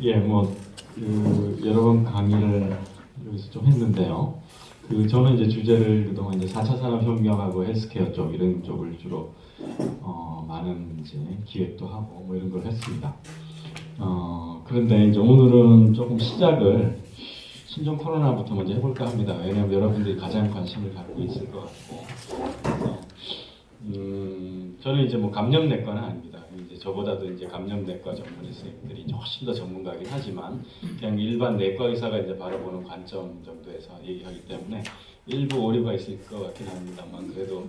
예, 여러 번 강의를 여기서 좀 했는데요. 저는 이제 주제를 그동안 이제 4차 산업혁명하고 헬스케어 쪽 이런 쪽을 주로 많은 이제 기획도 하고 뭐 이런 걸 했습니다. 그런데 이제 오늘은 조금 시작을 신종 코로나부터 먼저 해볼까 합니다. 왜냐하면 여러분들이 가장 관심을 갖고 있을 것 같고, 그래서 저는 이제 뭐 감염내과는 아닙니다. 이제 저보다도 이제 감염내과 전문의 선생님들이 훨씬 더 전문가이긴 하지만 그냥 일반 내과 의사가 이제 바라보는 관점 정도에서 얘기하기 때문에 일부 오류가 있을 것 같긴 합니다만 그래도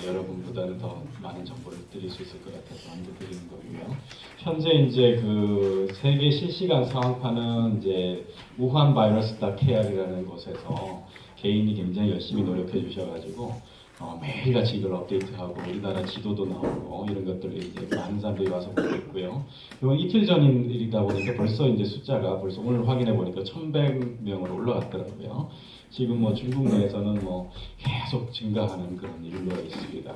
여러분보다는 더 많은 정보를 드릴 수 있을 것 같아서 먼저 드리는 거고요. 현재 이제 그 세계 실시간 상황파는 이제 우한 바이러스 KR이라는 곳에서 개인이 굉장히 열심히 노력해 주셔가지고 매일같이 이걸 업데이트하고 우리나라 지도도 나오고 이런 것들을 이제 많은 사람들이 와서 보고 있고요. 이건 이틀 전인 일이다 보니까 벌써 이제 숫자가 벌써 오늘 확인해 보니까 1,100명으로 올라갔더라고요. 지금 뭐 중국 내에서는 뭐 계속 증가하는 그런 일로 있습니다.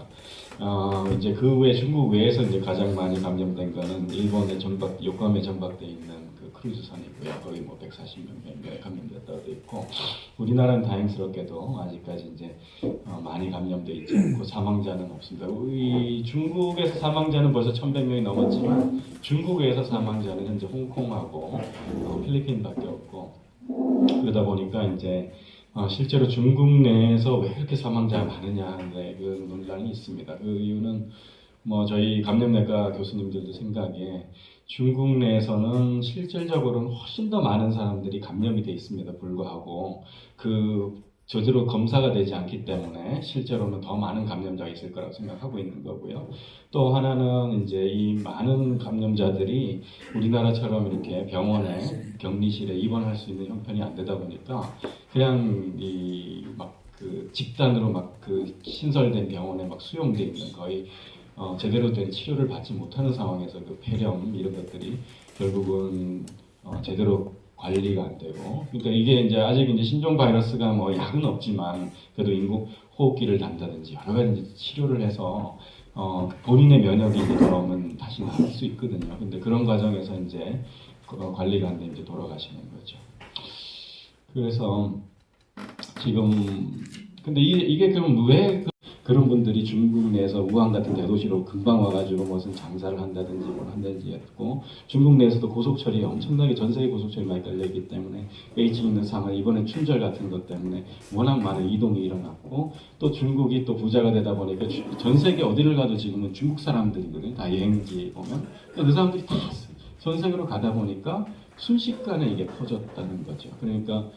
이제 그 외 중국 외에서 이제 가장 많이 감염된 거는 일본의 요코하마에 정박돼 있는 그 크루즈선이고요. 거기 뭐 140명 감염됐다고 돼 있고, 우리나라는 다행스럽게도 아직까지 이제 많이 감염돼 있지 않고 사망자는 없습니다. 이 중국에서 사망자는 벌써 1,100명이 넘었지만 중국에서 사망자는 현재 홍콩하고 필리핀밖에 없고, 그러다 보니까 이제 실제로 중국 내에서 왜 이렇게 사망자가 많으냐 하는 그 논란이 있습니다. 그 이유는 뭐 저희 감염내과 교수님들도 생각에 중국 내에서는 실질적으로는 훨씬 더 많은 사람들이 감염이 돼 있습니다. 불구하고 제대로 검사가 되지 않기 때문에 실제로는 더 많은 감염자가 있을 거라고 생각하고 있는 거고요. 또 하나는 이제 이 많은 감염자들이 우리나라처럼 이렇게 병원에 격리실에 입원할 수 있는 형편이 안 되다 보니까 그냥 집단으로 신설된 병원에 수용돼 있는 거의 제대로 된 치료를 받지 못하는 상황에서 그 폐렴 이런 것들이 결국은 제대로 관리가 안 되고, 그러니까 이게 이제 아직 이제 신종 바이러스가 뭐 약은 없지만 그래도 인공 호흡기를 단다든지 여러 가지 치료를 해서 본인의 면역이 이제 돌아오면 다시 나을 수 있거든요. 근데 그런 과정에서 이제 관리가 안 되면 이제 돌아가시는 거죠. 그래서 지금 근데 이게 그럼 왜 그런 분들이 중국 내에서 우한 같은 대도시로 금방 와가지고 무슨 장사를 한다든지 뭘 한다든지 했고, 중국 내에서도 고속철이 엄청나게 전 세계 고속철이 많이 깔려있기 때문에 베이징 있는 상하이 이번에 춘절 같은 것 때문에 워낙 많은 이동이 일어났고, 또 중국이 또 부자가 되다 보니까 전 세계 어디를 가도 지금은 중국 사람들이거든요. 다 여행지 보면 그 사람들이 다 전 세계로 가다 보니까 순식간에 이게 퍼졌다는 거죠. 그러니까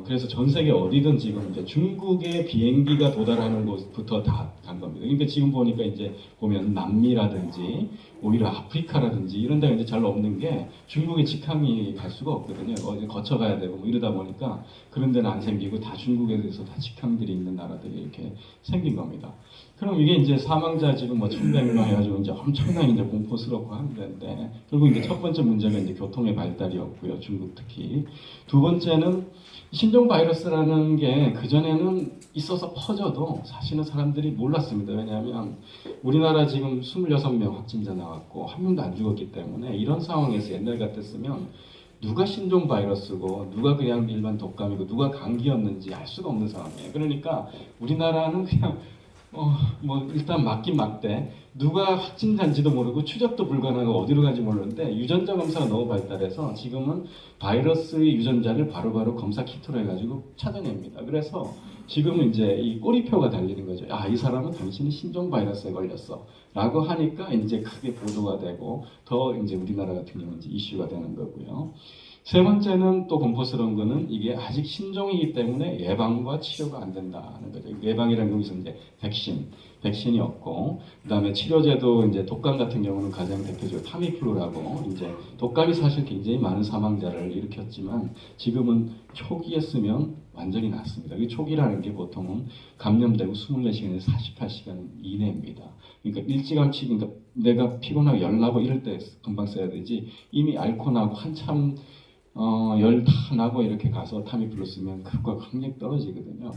그래서 전 세계 어디든 지금 이제 중국의 비행기가 도달하는 곳부터 다 간 겁니다. 그러니까 지금 보니까 이제 보면 남미라든지 오히려 아프리카라든지 이런 데가 이제 잘 없는 게 중국에 직항이 갈 수가 없거든요. 어디 거쳐가야 되고 뭐 이러다 보니까 그런 데는 안 생기고 다 중국에 대해서 다 직항들이 있는 나라들이 이렇게 생긴 겁니다. 그럼 이게 이제 사망자 지금 뭐 1,100명 해가지고 이제 엄청나게 이제 공포스럽고 하는데, 결국 이제 첫 번째 문제가 이제 교통의 발달이었고요. 중국 특히. 두 번째는 신종 바이러스라는 게 그전에는 있어서 퍼져도 사실은 사람들이 몰랐습니다. 왜냐하면 우리나라 지금 26명 확진자 나왔고 한 명도 안 죽었기 때문에 이런 상황에서 옛날 같았으면 누가 신종 바이러스고 누가 그냥 일반 독감이고 누가 감기였는지 알 수가 없는 상황이에요. 그러니까 우리나라는 그냥 일단 맞긴 맞대. 누가 확진자인지도 모르고 추적도 불가능하고 어디로 가는지 모르는데 유전자 검사가 너무 발달해서 지금은 바이러스의 유전자를 바로바로 검사 키트로 해가지고 찾아냅니다. 그래서 지금은 이제 이 꼬리표가 달리는 거죠. 이 사람은 당신이 신종 바이러스에 걸렸어. 라고 하니까 이제 크게 보도가 되고 더 이제 우리나라 같은 경우는 이제 이슈가 되는 거고요. 세 번째는 또 공포스러운 거는 이게 아직 신종이기 때문에 예방과 치료가 안 된다는 거죠. 예방이라는 게 여기서 이제 백신이 없고, 그 다음에 치료제도 이제 독감 같은 경우는 가장 대표적으로 타미플루라고 이제 독감이 사실 굉장히 많은 사망자를 일으켰지만 지금은 초기에 쓰면 완전히 낫습니다. 이 초기라는 게 보통은 감염되고 24시간에서 48시간 이내입니다. 그러니까 일찌감치, 그러니까 내가 피곤하고 열나고 이럴 때 금방 써야 되지, 이미 앓고 나고 한참 열 다 나고 이렇게 가서 타미플루 쓰면 그거 확률이 떨어지거든요.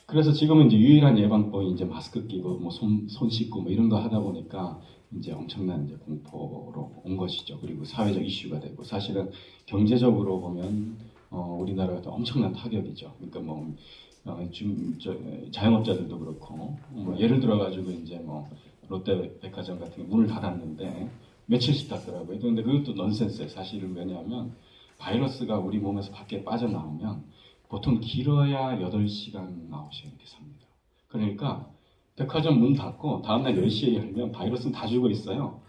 그래서 지금은 이제 유일한 예방법이 이제 마스크 끼고 뭐 손 씻고 뭐 이런 거 하다 보니까 이제 엄청난 이제 공포로 온 것이죠. 그리고 사회적 이슈가 되고 사실은 경제적으로 보면 우리나라가 엄청난 타격이죠. 그러니까 뭐 자영업자들도 그렇고 뭐 예를 들어 가지고 이제 뭐 롯데백화점 같은 게 문을 닫았는데 며칠씩 닫더라고요. 근데 그것도 넌센스예요. 사실은 왜냐하면 바이러스가 우리 몸에서 밖에 빠져나오면 보통 길어야 8시간, 9시간 이렇게 삽니다. 그러니까 백화점 문 닫고 다음날 10시에 열면 바이러스는 다 죽어 있어요.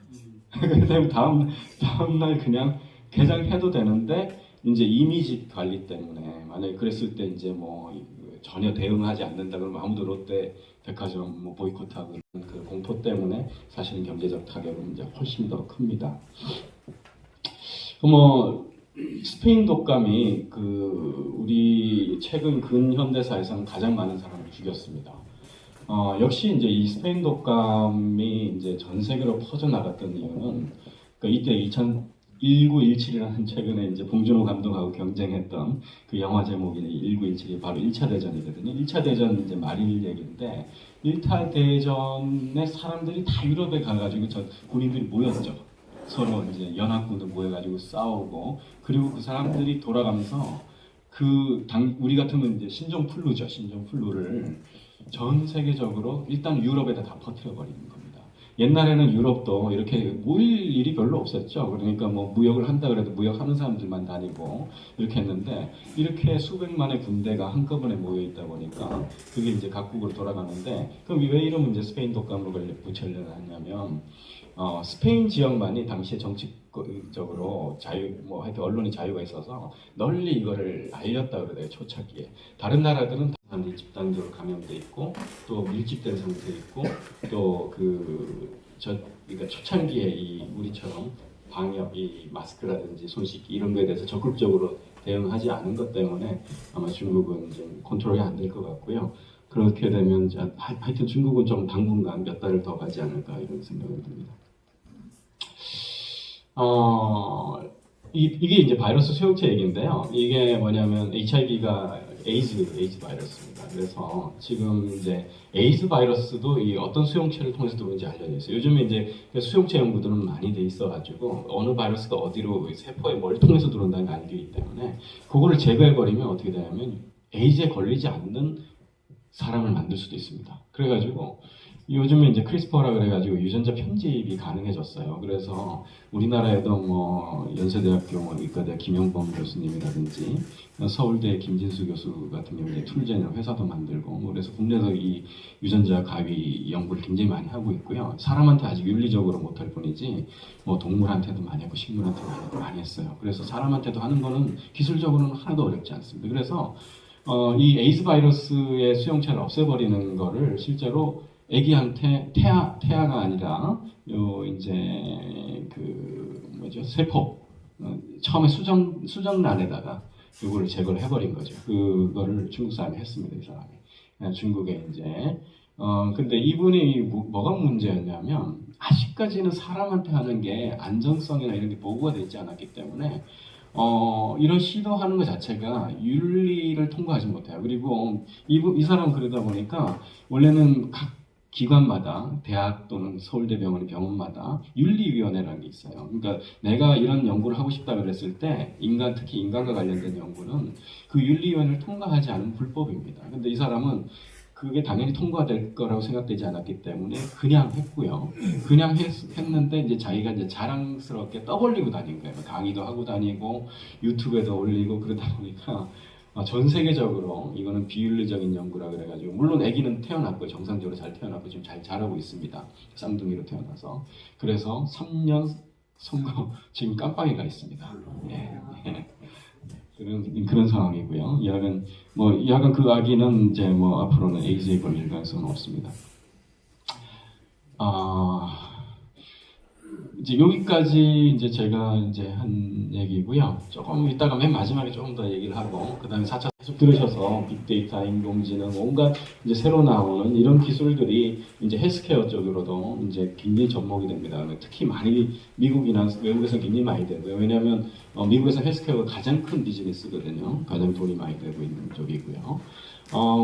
그다음에 다음날 그냥 개장해도 되는데 이제 이미지 관리 때문에 만약에 그랬을 때 이제 뭐 전혀 대응하지 않는다 그러면 아무도 롯데 백화점 뭐 보이콧하고 그 공포 때문에 사실은 경제적 타격은 이제 훨씬 더 큽니다. 뭐 스페인 독감이 우리 최근 근현대사에서는 가장 많은 사람을 죽였습니다. 역시 이제 이 스페인 독감이 이제 전 세계로 퍼져나갔던 이유는 이때 1917이라는 최근에 이제 봉준호 감독하고 경쟁했던 그 영화 제목이 1917이 바로 1차 대전이거든요. 1차 대전 이제 말일 얘기인데 1차 대전에 사람들이 다 유럽에 가가지고 군인들이 모였죠. 서로 이제 연합군들 모여가지고 싸우고 그리고 그 사람들이 돌아가면서 우리 같으면 이제 신종플루죠. 신종플루를 전 세계적으로 일단 유럽에다 다 퍼뜨려 버리는 겁니다. 옛날에는 유럽도 이렇게 모일 일이 별로 없었죠. 그러니까 뭐 무역을 한다 그래도 무역하는 사람들만 다니고 이렇게 했는데 이렇게 수백만의 군대가 한꺼번에 모여 있다 보니까 그게 이제 각국으로 돌아가는데 그럼 왜 이러면 이제 스페인 독감으로 붙여려고 하냐면 스페인 지역만이 당시에 정치적으로 하여튼 언론의 자유가 있어서 널리 이거를 알렸다 그래요. 초창기에. 다른 나라들은 사람들이 집단적으로 감염돼 있고 또 밀집된 상태에 있고 또 그러니까 초창기에 우리처럼 방역, 이 마스크라든지 손 씻기 이런 거에 대해서 적극적으로 대응하지 않은 것 때문에 아마 중국은 좀 컨트롤이 안 될 것 같고요. 그렇게 되면 하여튼 중국은 좀 당분간 몇 달을 더 가지 않을까 이런 생각이 듭니다. 이게 이제 바이러스 수용체 얘기인데요. 이게 뭐냐면 HIV가 에이즈 바이러스입니다. 그래서 지금 이제 에이즈 바이러스도 이 어떤 수용체를 통해서 들어오는지 알려져 있어요. 요즘에 이제 수용체 연구들은 많이 돼 있어가지고 어느 바이러스가 어디로 세포에 뭘 통해서 들어온다는 게 알기 때문에 그거를 제거해버리면 어떻게 되냐면 에이즈에 걸리지 않는 사람을 만들 수도 있습니다. 그래가지고 요즘에 이제 크리스퍼라 그래가지고 유전자 편집이 가능해졌어요. 그래서 우리나라에도 뭐 연세대학교 의과대 김영범 교수님이라든지 서울대 김진수 교수 같은 경우에 툴젠이라는 회사도 만들고 뭐 그래서 국내에서 이 유전자 가위 연구를 굉장히 많이 하고 있고요. 사람한테 아직 윤리적으로 못할 뿐이지 뭐 동물한테도 많이 했고 식물한테도 많이 했어요. 그래서 사람한테도 하는 거는 기술적으로는 하나도 어렵지 않습니다. 그래서 이 에이즈 바이러스의 수용체를 없애버리는 거를 실제로 아기한테 태아가 아니라 이제 세포 처음에 수정란에다가 이거를 제거를 해버린 거죠. 그거를 중국 사람이 했습니다. 이 사람이 중국에 이제 근데 이분이 뭐가 문제였냐면 아직까지는 사람한테 하는 게 안전성이나 이런 게 보고가 되지 않았기 때문에 이런 시도하는 것 자체가 윤리를 통과하지 못해요. 그리고 이 사람 그러다 보니까 원래는 각 기관마다 대학 또는 서울대병원 병원마다 윤리위원회라는 게 있어요. 그러니까 내가 이런 연구를 하고 싶다 그랬을 때 특히 인간과 관련된 연구는 그 윤리위원회를 통과하지 않은 불법입니다. 근데 이 사람은 그게 당연히 통과될 거라고 생각되지 않았기 때문에 그냥 했고요. 그냥 했는데 이제 자기가 이제 자랑스럽게 떠벌리고 다닌 거예요. 강의도 하고 다니고 유튜브에도 올리고 그러다 보니까 전 세계적으로 이거는 비윤리적인 연구라 그래가지고 물론 아기는 태어났고 정상적으로 잘 태어났고 지금 잘 자라고 있습니다. 쌍둥이로 태어나서 그래서 3년 선고 지금 깜빵에 가 있습니다. 예. 그런 상황이고요. 약간 그 아기는 이제 뭐 앞으로는 에이즈에 걸릴 가능성은 없습니다. 이제 여기까지 이제 제가 이제 한 얘기고요. 조금 이따가 맨 마지막에 조금 더 얘기를 하고 그다음에 4차 계속 들으셔서 빅데이터, 인공지능, 온갖 이제 새로 나오는 이런 기술들이 이제 헬스케어 쪽으로도 이제 굉장히 접목이 됩니다. 특히 많이 미국이나 외국에서 굉장히 많이 되고요. 왜냐하면 미국에서 헬스케어가 가장 큰 비즈니스거든요. 가장 돈이 많이 되고 있는 쪽이고요.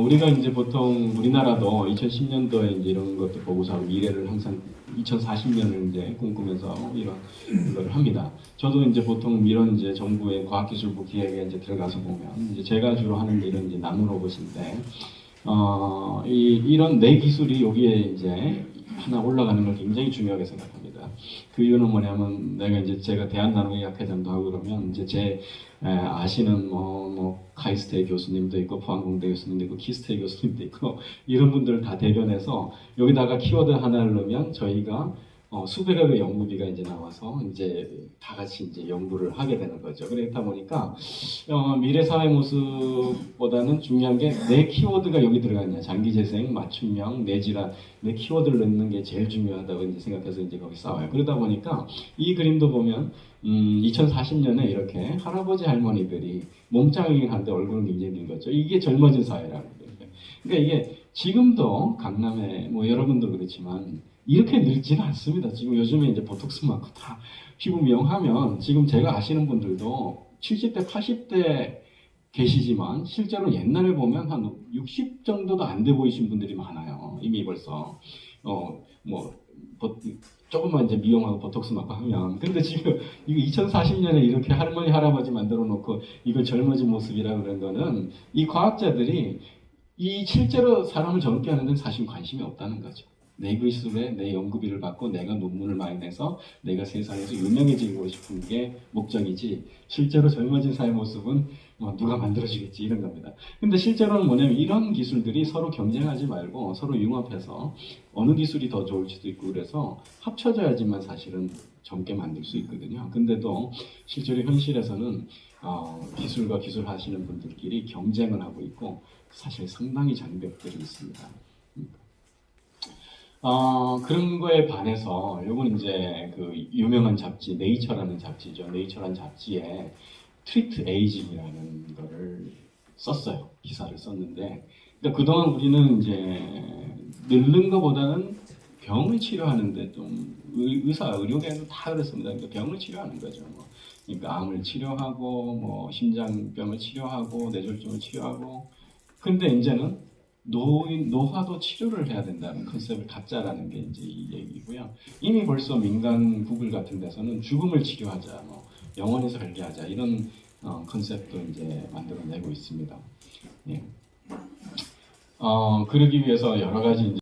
우리가 이제 보통 우리나라도 2010년도에 이제 이런 것도 보고서 미래를 항상 2040년을 이제 꿈꾸면서 이런 걸 합니다. 저도 이제 보통 이런 이제 정부의 과학기술부 기획에 이제 들어가서 보면 이제 제가 주로 하는 일은 이제 나노 로봇인데 이런 내 기술이 여기에 이제 하나 올라가는 걸 굉장히 중요하게 생각합니다. 그 이유는 뭐냐면 내가 이제 제가 대한나노의학회장도 하고 그러면 이제 제 아시는 뭐 카이스트의 교수님도 있고 포항공대 교수님도 있고 키스트의 교수님도 있고 이런 분들 다 대변해서 여기다가 키워드 하나를 넣으면 저희가 수백억의 연구비가 이제 나와서 이제 다 같이 이제 연구를 하게 되는 거죠. 그렇다 보니까 미래 사회 모습보다는 중요한 게 내 키워드가 여기 들어가냐, 장기 재생, 맞춤형, 내질환, 내 키워드를 넣는 게 제일 중요하다고 이제 생각해서 이제 거기 싸워요. 그러다 보니까 이 그림도 보면 2040년에 이렇게 할아버지 할머니들이 몸짱이긴 한데 얼굴은 굉장히 긴 거죠. 이게 젊어진 사회라는 거예요. 그러니까 이게 지금도 강남에 뭐 여러분도 그렇지만 이렇게 늙지는 않습니다. 지금 요즘에 이제 보톡스 맞고 다 피부 미용하면 지금 제가 아시는 분들도 70대, 80대 계시지만 실제로 옛날에 보면 한 60 정도도 안 돼 보이신 분들이 많아요. 이미 벌써 뭐 조금만 이제 미용하고 보톡스 맞고 하면 근데 지금 이거 2040년에 이렇게 할머니 할아버지 만들어 놓고 이걸 젊어진 모습이라 그런 거는 이 과학자들이 이 실제로 사람을 젊게 하는 데는 사실 관심이 없다는 거죠. 내 기술에 내 연구비를 받고 내가 논문을 많이 내서 내가 세상에서 유명해지고 싶은 게 목적이지 실제로 젊어진 사회 모습은 뭐 누가 만들어주겠지 이런 겁니다. 근데 실제로는 뭐냐면 이런 기술들이 서로 경쟁하지 말고 서로 융합해서 어느 기술이 더 좋을지도 있고 그래서 합쳐져야지만 사실은 젊게 만들 수 있거든요. 근데도 실제로 현실에서는 기술과 기술 하시는 분들끼리 경쟁을 하고 있고 사실 상당히 장벽들이 있습니다. 그런 거에 반해서 요건 이제 그 유명한 잡지 네이처라는 잡지죠. 네이처라는 잡지에 트리트 에이징이라는 거를 썼어요. 기사를 썼는데 그러니까 그동안 우리는 이제 늙는 것보다는 병을 치료하는데 좀 의료계도 다 그렇습니다. 그러니까 병을 치료하는 거죠. 뭐. 그러니까 암을 치료하고 뭐 심장병을 치료하고 뇌졸중을 치료하고 근데 이제는 노화도 치료를 해야 된다는 컨셉을 갖자라는 게 이제 이 얘기고요. 이미 벌써 민간 구글 같은 데서는 죽음을 치료하자, 뭐 영원히 살게 하자 이런 컨셉도 이제 만들어내고 있습니다. 예. 그러기 위해서 여러 가지 이제